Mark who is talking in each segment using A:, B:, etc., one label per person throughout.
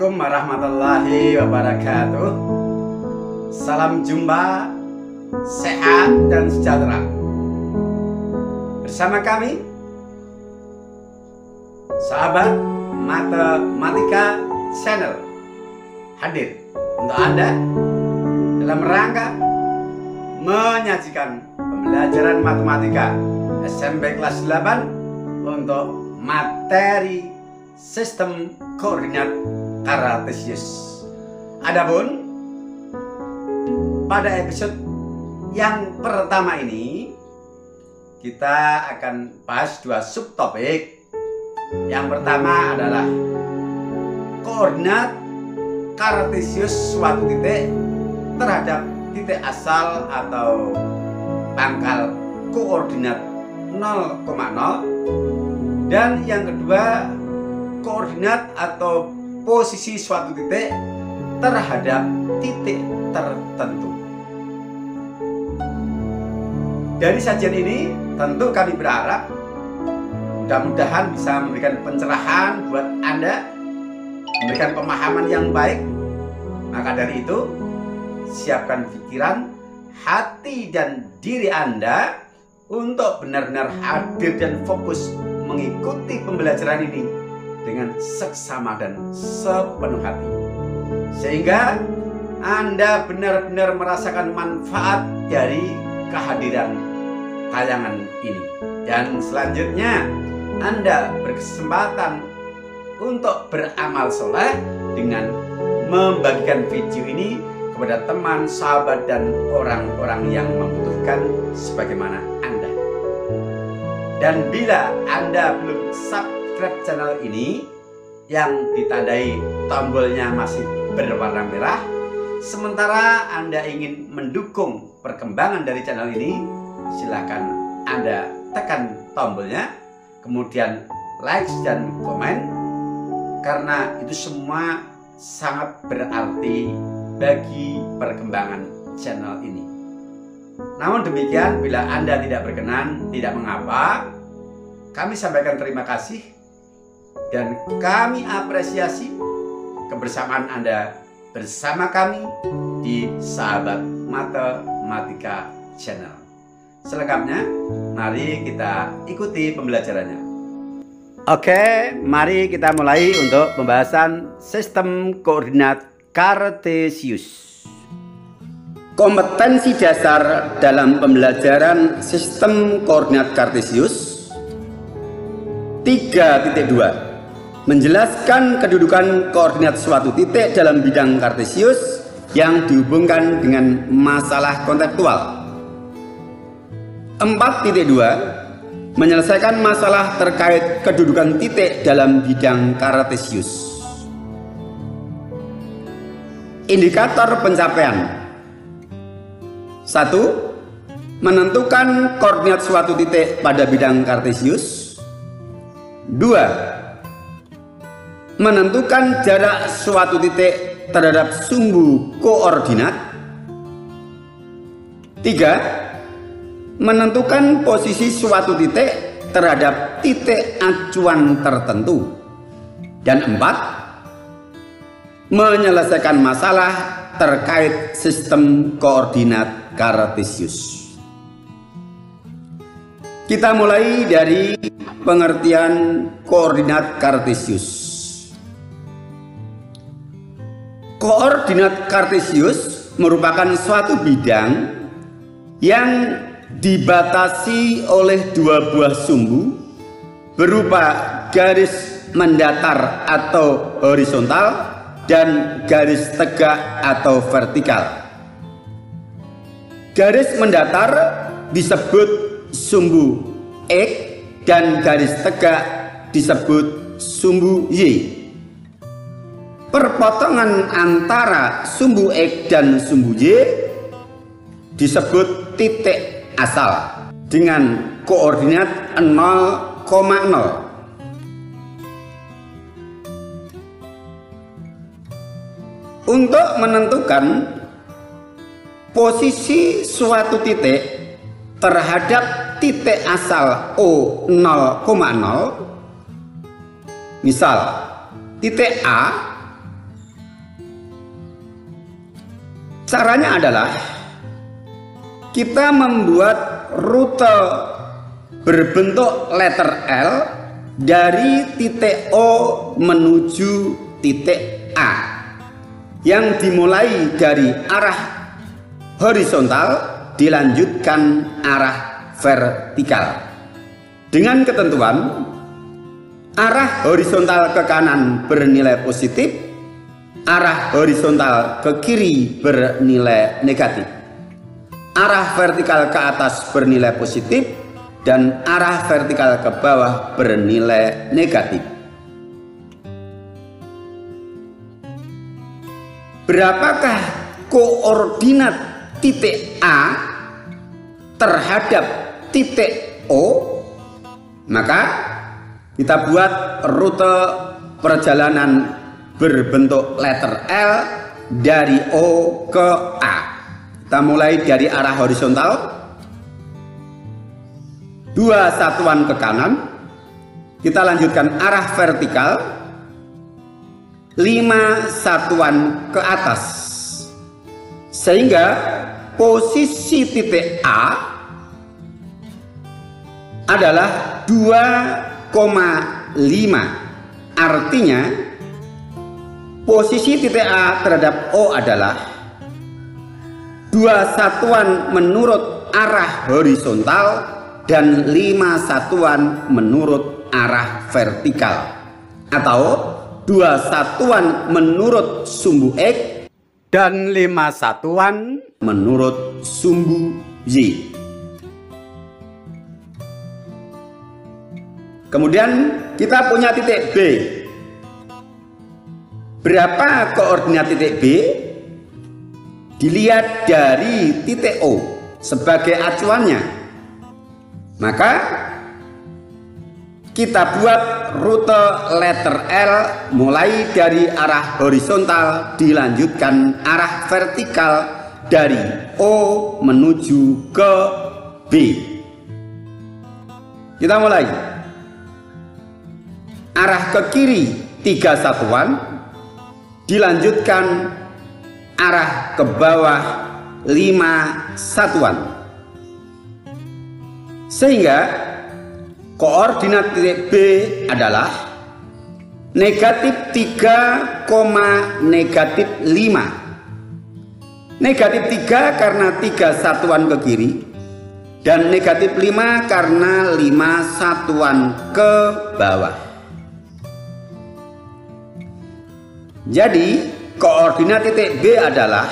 A: Assalamualaikum warahmatullahi wabarakatuh. Salam jumpa, sehat dan sejahtera. Bersama kami, sahabat Matematika Channel, hadir untuk Anda dalam rangka menyajikan pembelajaran matematika SMP kelas 8 untuk materi sistem koordinat kartesius. Adapun pada episode yang pertama ini kita akan bahas dua subtopik. Yang pertama adalah koordinat kartesius suatu titik terhadap titik asal atau pangkal koordinat 0,0, dan yang kedua koordinat atau posisi suatu titik terhadap titik tertentu. Dari sajian ini tentu kami berharap mudah-mudahan bisa memberikan pencerahan buat Anda, memberikan pemahaman yang baik. Maka dari itu, siapkan pikiran, hati dan diri Anda untuk benar-benar hadir dan fokus mengikuti pembelajaran ini dengan seksama dan sepenuh hati, sehingga Anda benar-benar merasakan manfaat dari kehadiran tayangan ini. Dan selanjutnya Anda berkesempatan untuk beramal soleh dengan membagikan video ini kepada teman, sahabat, dan orang-orang yang membutuhkan sebagaimana Anda. Dan bila Anda belum subscribe channel ini yang ditandai tombolnya masih berwarna merah, sementara Anda ingin mendukung perkembangan dari channel ini, silakan Anda tekan tombolnya, kemudian like dan komen, karena itu semua sangat berarti bagi perkembangan channel ini. Namun demikian, bila Anda tidak berkenan, tidak mengapa. Kami sampaikan terima kasih dan kami apresiasi kebersamaan Anda bersama kami di Sahabat Matematika Channel. Selengkapnya, mari kita ikuti pembelajarannya. Oke, mari kita mulai untuk pembahasan sistem koordinat kartesius. Kompetensi dasar dalam pembelajaran sistem koordinat kartesius 3.2. Menjelaskan kedudukan koordinat suatu titik dalam bidang kartesius yang dihubungkan dengan masalah konseptual. 4.2. Menyelesaikan masalah terkait kedudukan titik dalam bidang kartesius. Indikator pencapaian. 1. Menentukan koordinat suatu titik pada bidang kartesius. 2. Menentukan jarak suatu titik terhadap sumbu koordinat. 3. Menentukan posisi suatu titik terhadap titik acuan tertentu. Dan 4. Menyelesaikan masalah terkait sistem koordinat kartesius. Kita mulai dari pengertian koordinat kartesius. Koordinat kartesius merupakan suatu bidang yang dibatasi oleh dua buah sumbu berupa garis mendatar atau horizontal dan garis tegak atau vertikal. Garis mendatar disebut sumbu X dan garis tegak disebut sumbu Y. Perpotongan antara sumbu X dan sumbu Y disebut titik asal dengan koordinat 0,0. Untuk menentukan posisi suatu titik terhadap titik asal O 0,0, misal titik A Caranya adalah kita membuat rute berbentuk letter L dari titik O menuju titik A yang dimulai dari arah horizontal dilanjutkan arah vertikal dengan ketentuan arah horizontal ke kanan bernilai positif, arah horizontal ke kiri bernilai negatif, arah vertikal ke atas bernilai positif, dan arah vertikal ke bawah bernilai negatif. Berapakah koordinat titik A terhadap titik O? Maka kita buat rute perjalanan berbentuk letter L dari O ke A. Kita mulai dari arah horizontal, 2 satuan ke kanan, kita lanjutkan arah vertikal, 5 satuan ke atas, sehingga posisi titik A adalah 2,5. Artinya posisi titik A terhadap O adalah 2 satuan menurut arah horizontal dan 5 satuan menurut arah vertikal, atau 2 satuan menurut sumbu X dan 5 satuan menurut sumbu Y. Kemudian kita punya titik B. Berapa koordinat titik B? Dilihat dari titik O sebagai acuannya. Maka kita buat rute letter L mulai dari arah horizontal dilanjutkan arah vertikal dari O menuju ke B. Kita mulai. Arah ke kiri 3 satuan, dilanjutkan arah ke bawah 5 satuan. Sehingga koordinat titik B adalah negatif 3, negatif 5. Negatif 3 karena 3 satuan ke kiri, dan negatif 5 karena 5 satuan ke bawah. Jadi koordinat titik B adalah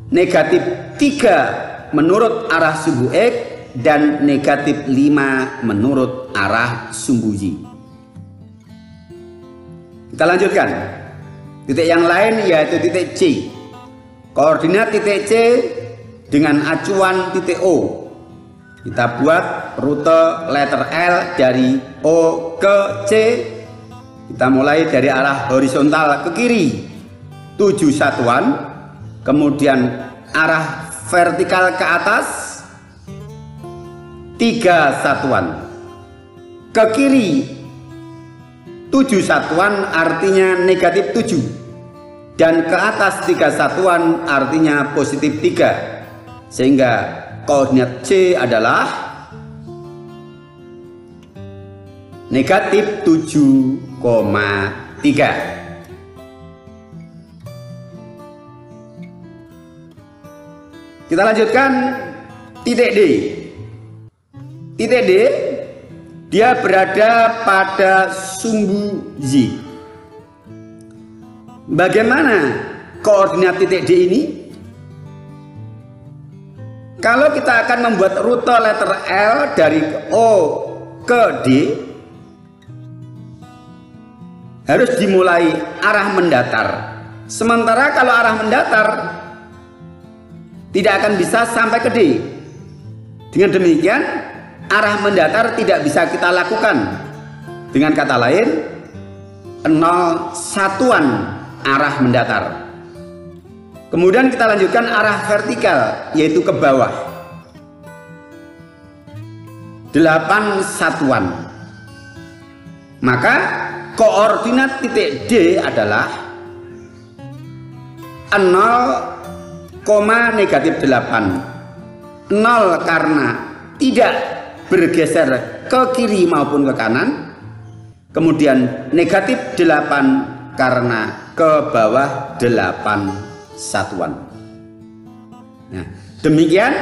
A: negatif 3 menurut arah sumbu X dan negatif 5 menurut arah sumbu Y. Kita lanjutkan. Titik yang lain yaitu titik C. Koordinat titik C dengan acuan titik O. Kita buat rute letter L dari O ke C. Kita mulai dari arah horizontal ke kiri 7 satuan, kemudian arah vertikal ke atas 3 satuan, ke kiri 7 satuan artinya negatif 7, dan ke atas 3 satuan artinya positif 3, sehingga koordinat C adalah negatif 7,3. Kita lanjutkan titik D. Titik D dia berada pada sumbu Y. Bagaimana koordinat titik D ini? Kalau kita akan membuat rute letter L dari O ke D, harus dimulai arah mendatar. Sementara kalau arah mendatar tidak akan bisa sampai ke D. Dengan demikian arah mendatar tidak bisa kita lakukan. Dengan kata lain, 0 satuan arah mendatar. Kemudian kita lanjutkan arah vertikal, yaitu ke bawah, 8 satuan. Maka koordinat titik D adalah 0, koma negatif 8. 0 karena tidak bergeser ke kiri maupun ke kanan. Kemudian negatif 8 karena ke bawah 8 satuan. Nah, demikian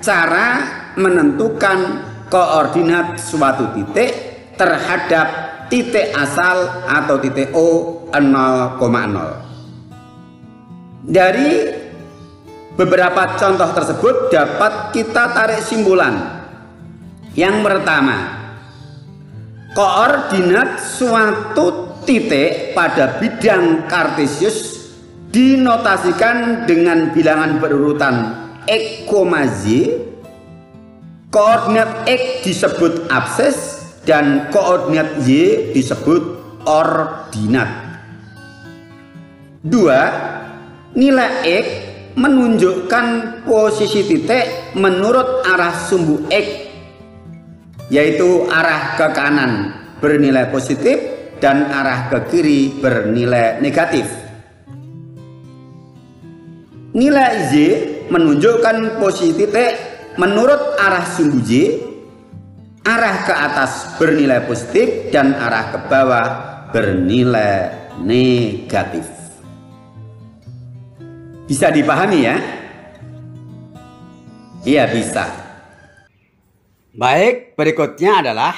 A: cara menentukan koordinat suatu titik terhadap titik asal atau titik O 0,0. Dari beberapa contoh tersebut dapat kita tarik simpulan. Yang pertama, koordinat suatu titik pada bidang kartesius dinotasikan dengan bilangan berurutan X, Y. Koordinat X disebut absis dan koordinat Y disebut ordinat. 2. Nilai X menunjukkan posisi titik menurut arah sumbu X, yaitu arah ke kanan bernilai positif dan arah ke kiri bernilai negatif. Nilai Y menunjukkan posisi titik menurut arah sumbu Y, arah ke atas bernilai positif dan arah ke bawah bernilai negatif. Bisa dipahami ya? Iya, bisa. Baik, berikutnya adalah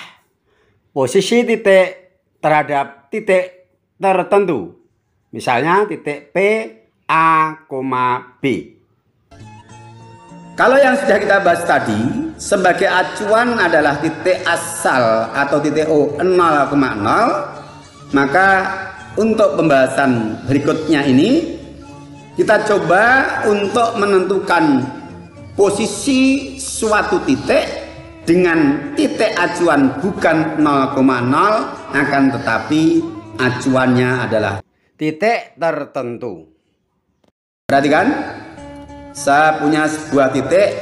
A: posisi titik terhadap titik tertentu. Misalnya titik P, A, B. Kalau yang sudah kita bahas tadi, sebagai acuan adalah titik asal atau titik O 0,0, maka untuk pembahasan berikutnya ini kita coba untuk menentukan posisi suatu titik dengan titik acuan bukan 0,0, akan tetapi acuannya adalah titik tertentu. Perhatikan, saya punya sebuah titik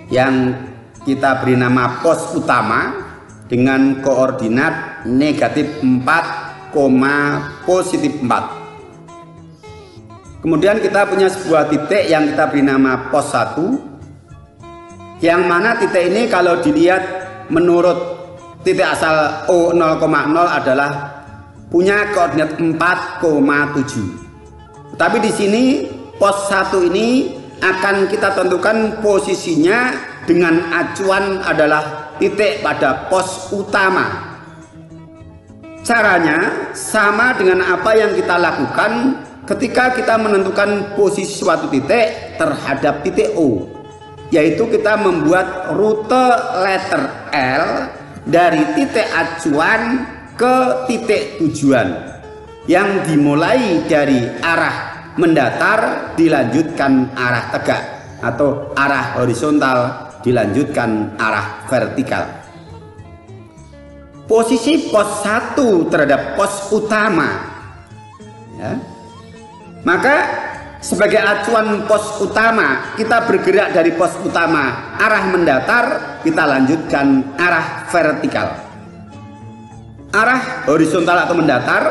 A: yang kita beri nama pos utama dengan koordinat negatif 4, positif 4. Kemudian kita punya sebuah titik yang kita beri nama pos 1, yang mana titik ini kalau dilihat menurut titik asal O 0,0 adalah punya koordinat 4,7. Tapi di sini pos 1 ini akan kita tentukan posisinya dengan acuan adalah titik pada pos utama. Caranya sama dengan apa yang kita lakukan ketika kita menentukan posisi suatu titik terhadap titik O, yaitu kita membuat rute letter L dari titik acuan ke titik tujuan yang dimulai dari arah mendatar dilanjutkan arah tegak atau arah horizontal dilanjutkan arah vertikal. Posisi pos 1 terhadap pos utama ya. Maka sebagai acuan pos utama kita bergerak dari pos utama arah mendatar, kita lanjutkan arah vertikal. Arah horizontal atau mendatar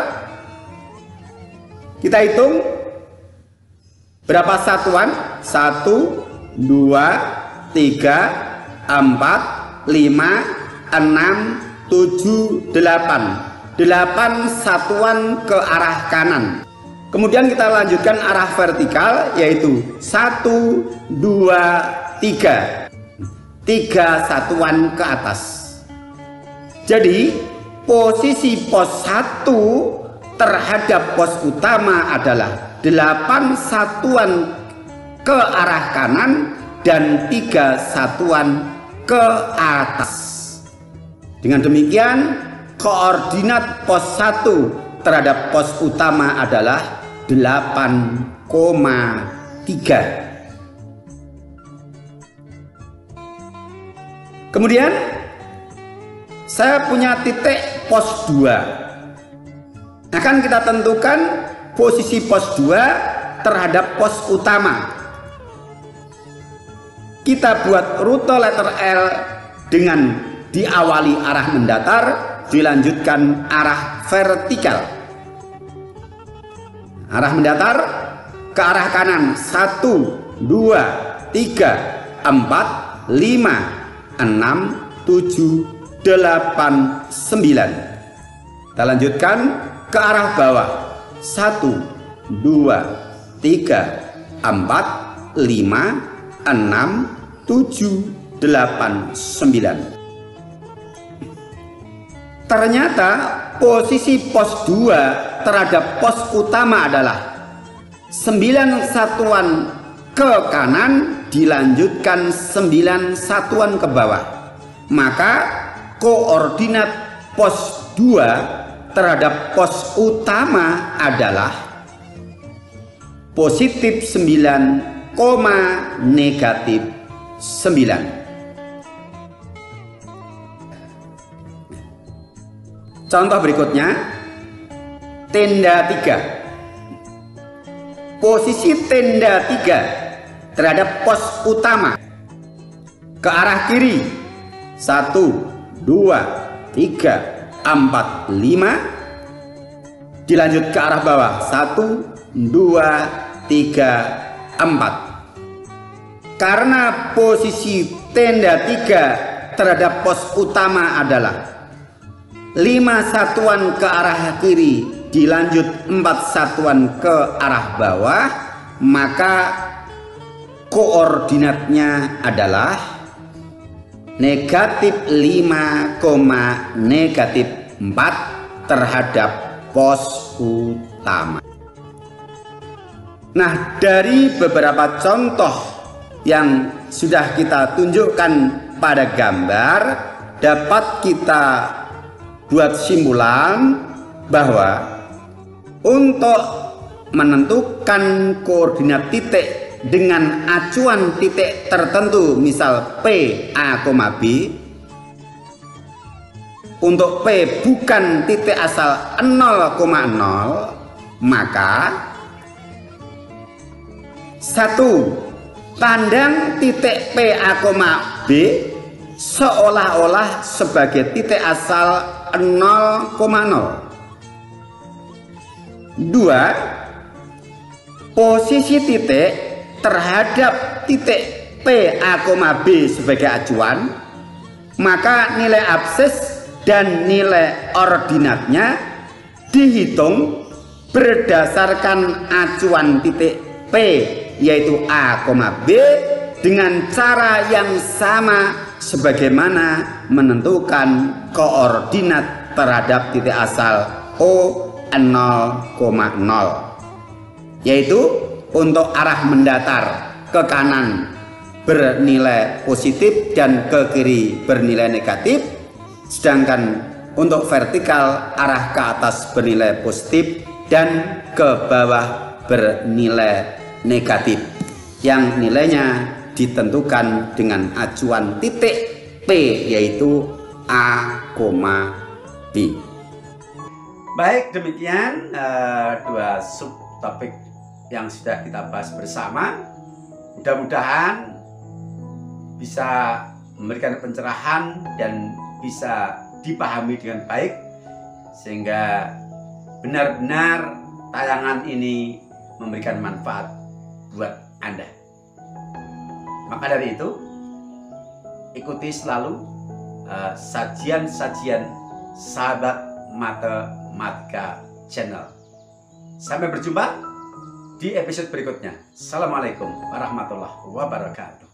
A: kita hitung berapa satuan? 1, 2, 3, 4, 5, 6, 7, 8. 8 satuan ke arah kanan. Kemudian kita lanjutkan arah vertikal, yaitu 1, 2, 3. 3 satuan ke atas. Jadi posisi pos 1 terhadap pos utama adalah 8 satuan ke arah kanan dan 3 satuan ke atas. Dengan demikian, koordinat pos 1 terhadap pos utama adalah 8,3. Kemudian saya punya titik pos 2. Akan kita tentukan posisi pos 2 terhadap pos utama. Kita buat rute letter L dengan diawali arah mendatar, dilanjutkan arah vertikal. Arah mendatar ke arah kanan. 1, 2, 3, 4, 5, 6, 7, 8, 9. Kita lanjutkan ke arah bawah. 1, 2, 3, 4, 5, 6, 7, 8, 9. Ternyata posisi pos 2 terhadap pos utama adalah 9 satuan ke kanan dilanjutkan 9 satuan ke bawah. Maka koordinat pos 2 terhadap pos utama adalah positif 9, negatif 9. Contoh berikutnya, tenda 3. Posisi tenda 3 terhadap pos utama ke arah kiri. 1, 2, 3, 4, 5. Dilanjut ke arah bawah. 1, 2, 3, 4. Karena posisi tenda 3 terhadap pos utama adalah 5 satuan ke arah kiri dilanjut 4 satuan ke arah bawah, maka koordinatnya adalah negatif 5, negatif 4 terhadap pos utama. Nah, dari beberapa contoh yang sudah kita tunjukkan pada gambar, dapat kita buat simpulan bahwa untuk menentukan koordinat titik dengan acuan titik tertentu, misal P, A, B, untuk P bukan titik asal 0,0, maka 1. Pandang titik P, A, B seolah-olah sebagai titik asal 0,0. 2. Posisi titik terhadap titik P, A, B sebagai acuan, maka nilai absis dan nilai ordinatnya dihitung berdasarkan acuan titik P, yaitu A, B, dengan cara yang sama sebagaimana menentukan koordinat terhadap titik asal O0,0, yaitu untuk arah mendatar ke kanan bernilai positif dan ke kiri bernilai negatif, sedangkan untuk vertikal arah ke atas bernilai positif dan ke bawah bernilai negatif, yang nilainya ditentukan dengan acuan titik P, yaitu A, B. Baik, demikian dua subtopik yang sudah kita bahas bersama. Mudah-mudahan bisa memberikan pencerahan dan bisa dipahami dengan baik, sehingga benar-benar tayangan ini memberikan manfaat buat Anda. Maka dari itu, ikuti selalu sajian-sajian Sahabat Matematika Channel. Sampai berjumpa di episode berikutnya. Assalamualaikum warahmatullahi wabarakatuh.